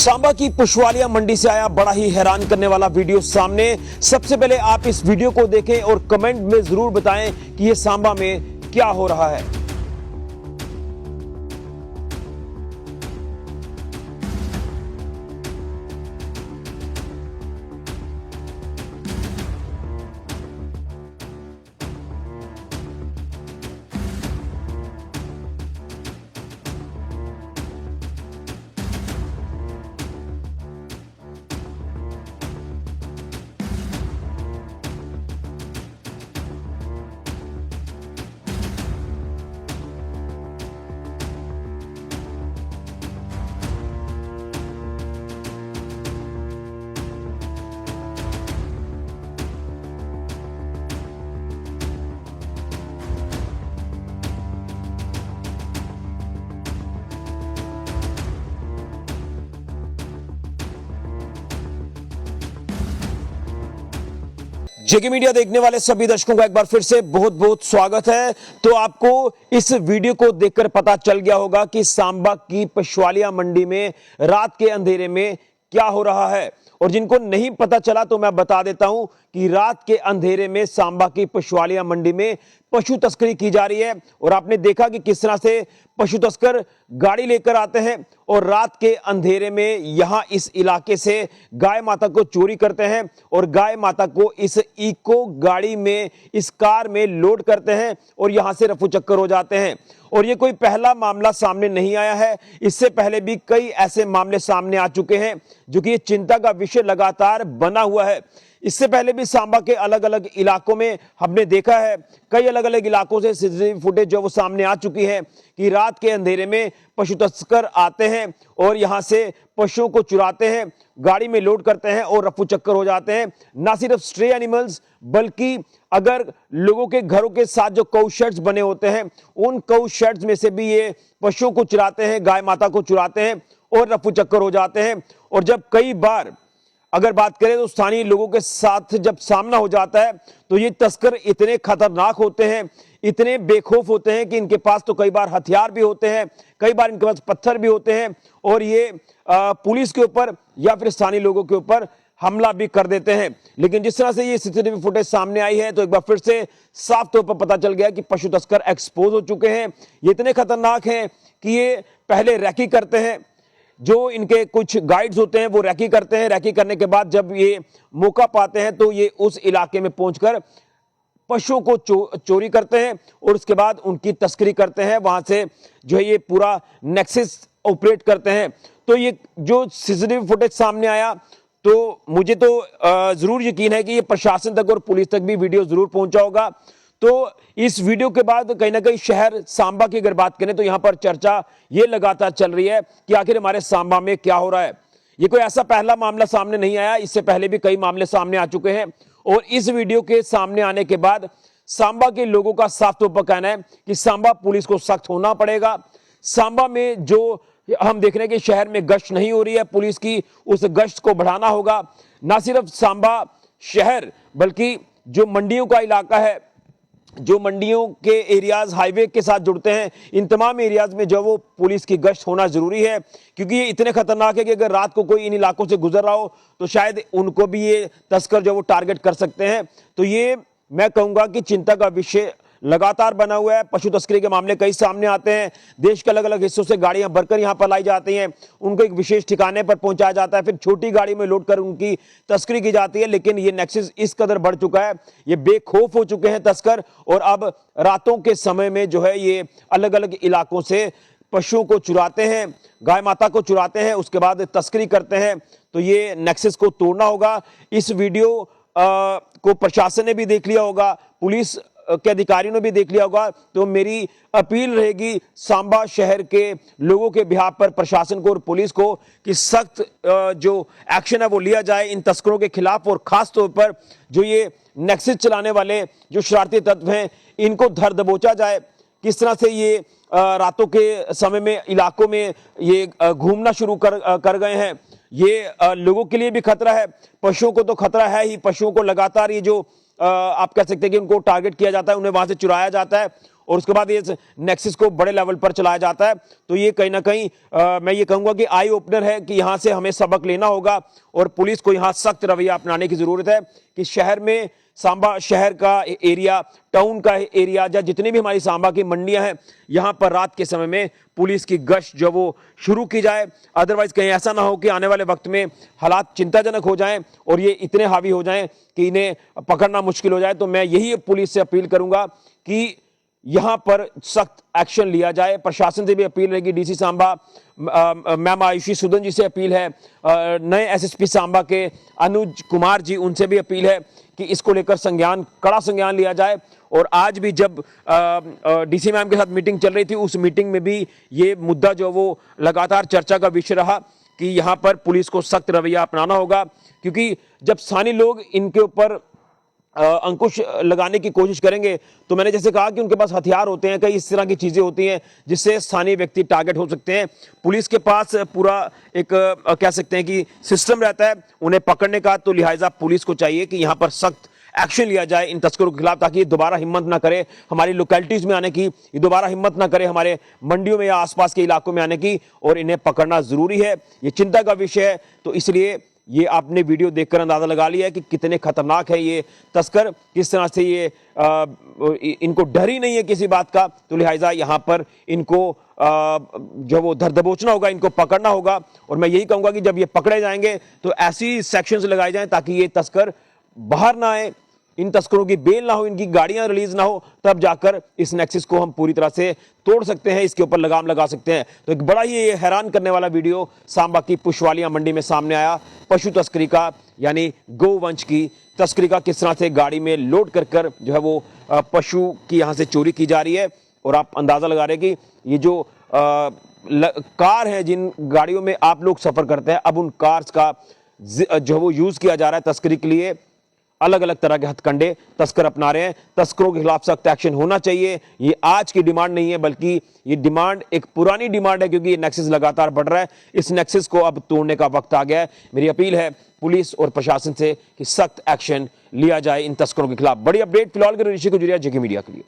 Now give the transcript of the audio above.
सांबा की पुशवालिया मंडी से आया बड़ा ही हैरान करने वाला वीडियो सामने। सबसे पहले आप इस वीडियो को देखें और कमेंट में जरूर बताएं कि ये सांबा में क्या हो रहा है। जेके मीडिया देखने वाले सभी दर्शकों का एक बार फिर से बहुत बहुत स्वागत है। तो आपको इस वीडियो को देखकर पता चल गया होगा कि सांबा की पुशवालिया मंडी में रात के अंधेरे में क्या हो रहा है। और जिनको नहीं पता चला तो मैं बता देता हूं कि रात के अंधेरे में सांबा की पुशवालिया मंडी में पशु तस्करी की जा रही है। और आपने देखा कि किस तरह से पशु तस्कर गाड़ी लेकर आते हैं और रात के अंधेरे में यहां इस इलाके से गाय माता को चोरी करते हैं और गाय माता को इस इको गाड़ी में, इस कार में लोड करते हैं और यहां से रफू चक्कर हो जाते हैं। और ये कोई पहला मामला सामने नहीं आया है, इससे पहले भी कई ऐसे मामले सामने आ चुके हैं जो कि ये चिंता का विषय लगातार बना हुआ है। इससे पहले भी सांबा के अलग अलग इलाकों में हमने देखा है, कई अलग अलग इलाकों से सीसीटीवी फुटेज जो वो सामने आ चुकी है कि रात के अंधेरे में पशु तस्कर आते हैं और यहां से पशुओं को चुराते हैं, गाड़ी में लोड करते हैं और रफू चक्कर हो जाते हैं। ना सिर्फ स्ट्रे एनिमल्स बल्कि अगर लोगों के घरों के साथ जो काऊ शेड्स बने होते हैं उन काऊ शेड्स में से भी ये पशुओं को चुराते हैं, गाय माता को चुराते हैं और रफू चक्कर हो जाते हैं। और जब कई बार अगर बात करें तो स्थानीय लोगों के साथ जब सामना हो जाता है तो ये तस्कर इतने खतरनाक होते हैं, इतने बेखौफ होते हैं कि इनके पास तो कई बार हथियार भी होते हैं, कई बार इनके पास पत्थर भी होते हैं और ये पुलिस के ऊपर या फिर स्थानीय लोगों के ऊपर हमला भी कर देते हैं। लेकिन जिस तरह से ये सीसीटीवी फुटेज सामने आई है तो एक बार फिर से साफ तौर पर पता चल गया कि पशु तस्कर एक्सपोज हो चुके हैं। ये इतने खतरनाक हैं कि ये पहले रैकी करते हैं, जो इनके कुछ गाइड्स होते हैं वो रैकी करते हैं, रैकी करने के बाद जब ये मौका पाते हैं तो ये उस इलाके में पहुंचकर पशुओं को चोरी करते हैं और उसके बाद उनकी तस्करी करते हैं। वहां से जो है ये पूरा नेक्सस ऑपरेट करते हैं। तो ये जो सीसीटीवी फुटेज सामने आया तो मुझे तो जरूर यकीन है कि ये प्रशासन तक और पुलिस तक भी वीडियो जरूर पहुंचा होगा। तो इस वीडियो के बाद कहीं ना कहीं शहर सांबा की अगर बात करें तो यहां पर चर्चा ये लगातार चल रही है कि आखिर हमारे सांबा में क्या हो रहा है। ये कोई ऐसा पहला मामला सामने नहीं आया, इससे पहले भी कई मामले सामने आ चुके हैं। और इस वीडियो के सामने आने के बाद सांबा के लोगों का साफ तौर पर कहना है कि सांबा पुलिस को सख्त होना पड़ेगा। सांबा में जो हम देख रहे हैं कि शहर में गश्त नहीं हो रही है, पुलिस की उस गश्त को बढ़ाना होगा। ना सिर्फ सांबा शहर बल्कि जो मंडियों का इलाका है, जो मंडियों के एरियाज हाईवे के साथ जुड़ते हैं, इन तमाम एरियाज में जो वो पुलिस की गश्त होना जरूरी है। क्योंकि ये इतने खतरनाक है कि अगर रात को कोई इन इलाकों से गुजर रहा हो तो शायद उनको भी ये तस्कर जो वो टारगेट कर सकते हैं। तो ये मैं कहूंगा कि चिंता का विषय लगातार बना हुआ है। पशु तस्करी के मामले कई सामने आते हैं, देश के अलग अलग हिस्सों से गाड़ियां भरकर यहां पर लाई जाती हैं, उनको एक विशेष ठिकाने पर पहुंचाया जाता है, फिर छोटी गाड़ी में लोड कर उनकी तस्करी की जाती है। लेकिन ये नेक्सस इस कदर बढ़ चुका है, ये बेखौफ हो चुके हैं तस्कर और अब रातों के समय में जो है ये अलग अलग इलाकों से पशुओं को चुराते हैं, गाय माता को चुराते हैं, उसके बाद तस्करी करते हैं। तो ये नेक्सस को तोड़ना होगा। इस वीडियो को प्रशासन ने भी देख लिया होगा, पुलिस के अधिकारियों ने भी देख लिया होगा। तो मेरी अपील रहेगी सांबा शहर के लोगों के बिहाफ पर प्रशासन को और पुलिस को कि सख्त जो एक्शन है वो लिया जाए इन तस्करों के खिलाफ। और खास तौर पर जो ये नेक्सस चलाने वाले जो शरारती तत्व हैं इनको धर दबोचा जाए। किस तरह से ये रातों के समय में इलाकों में ये घूमना शुरू कर गए हैं, ये लोगों के लिए भी खतरा है, पशुओं को तो खतरा है ही। पशुओं को लगातार ये जो आप कह सकते हैं कि उनको टारगेट किया जाता है, उन्हें वहां से चुराया जाता है और उसके बाद ये नेक्सस को बड़े लेवल पर चलाया जाता है। तो ये कहीं ना कहीं मैं ये कहूंगा कि आई ओपनर है कि यहां से हमें सबक लेना होगा और पुलिस को यहां सख्त रवैया अपनाने की जरूरत है कि शहर में, सांबा शहर का एरिया, टाउन का एरिया, या जितनी भी हमारी सांबा की मंडियां हैं, यहां पर रात के समय में पुलिस की गश्त जो वो शुरू की जाए। अदरवाइज कहीं ऐसा ना हो कि आने वाले वक्त में हालात चिंताजनक हो जाएं और ये इतने हावी हो जाएं कि इन्हें पकड़ना मुश्किल हो जाए। तो मैं यही पुलिस से अपील करूंगा कि यहां पर सख्त एक्शन लिया जाए। प्रशासन से भी अपील रहेगी, डीसी सांबा मैम आयुषी सुदन जी से अपील है, नए एसएसपी सांबा के अनुज कुमार जी, उनसे भी अपील है कि इसको लेकर कड़ा संज्ञान लिया जाए। और आज भी जब डीसी मैम के साथ मीटिंग चल रही थी, उस मीटिंग में भी ये मुद्दा जो वो लगातार चर्चा का विषय रहा कि यहां पर पुलिस को सख्त रवैया अपनाना होगा, क्योंकि जब स्थानीय लोग इनके ऊपर अंकुश लगाने की कोशिश करेंगे तो मैंने जैसे कहा कि उनके पास हथियार होते हैं, कई इस तरह की चीजें होती हैं जिससे स्थानीय व्यक्ति टारगेट हो सकते हैं। पुलिस के पास पूरा एक कह सकते हैं कि सिस्टम रहता है उन्हें पकड़ने का। तो लिहाजा पुलिस को चाहिए कि यहां पर सख्त एक्शन लिया जाए इन तस्करों के खिलाफ, ताकि ये दोबारा हिम्मत ना करे हमारी लोकेलिटीज में आने की, ये दोबारा हिम्मत ना करे हमारे मंडियों में या आसपास के इलाकों में आने की, और इन्हें पकड़ना जरूरी है। ये चिंता का विषय है। तो इसलिए ये आपने वीडियो देखकर अंदाजा लगा लिया है कि कितने खतरनाक है ये तस्कर, किस तरह से ये इनको डर ही नहीं है किसी बात का। तो लिहाजा यहां पर इनको जो वो धर दबोचना होगा, इनको पकड़ना होगा। और मैं यही कहूंगा कि जब ये पकड़े जाएंगे तो ऐसी सेक्शंस लगाए जाएं ताकि ये तस्कर बाहर ना आए, इन तस्करों की बेल ना हो, इनकी गाड़ियां रिलीज ना हो, तब जाकर इस नेक्सस को हम पूरी तरह से तोड़ सकते हैं, इसके ऊपर लगाम लगा सकते हैं। तो एक बड़ा ही हैरान करने वाला वीडियो सांबा की पुशवालिया मंडी में सामने आया, पशु तस्करी का, यानी गोवंश की तस्करी का, किस तरह से गाड़ी में लोड कर कर जो है वो पशु की यहां से चोरी की जा रही है। और आप अंदाजा लगा रहे हैं कि ये जो कार है, जिन गाड़ियों में आप लोग सफर करते हैं, अब उन कार्स का जो वो यूज किया जा रहा है तस्करी के लिए। अलग अलग तरह के हथकंडे तस्कर अपना रहे हैं। तस्करों के खिलाफ सख्त एक्शन होना चाहिए। ये आज की डिमांड नहीं है, बल्कि ये डिमांड एक पुरानी डिमांड है, क्योंकि ये नेक्सस लगातार बढ़ रहा है। इस नेक्सस को अब तोड़ने का वक्त आ गया है। मेरी अपील है पुलिस और प्रशासन से कि सख्त एक्शन लिया जाए इन तस्करों के खिलाफ। बड़ी अपडेट फिलहाल के ऋषि गुजरिया, जेके मीडिया के लिए।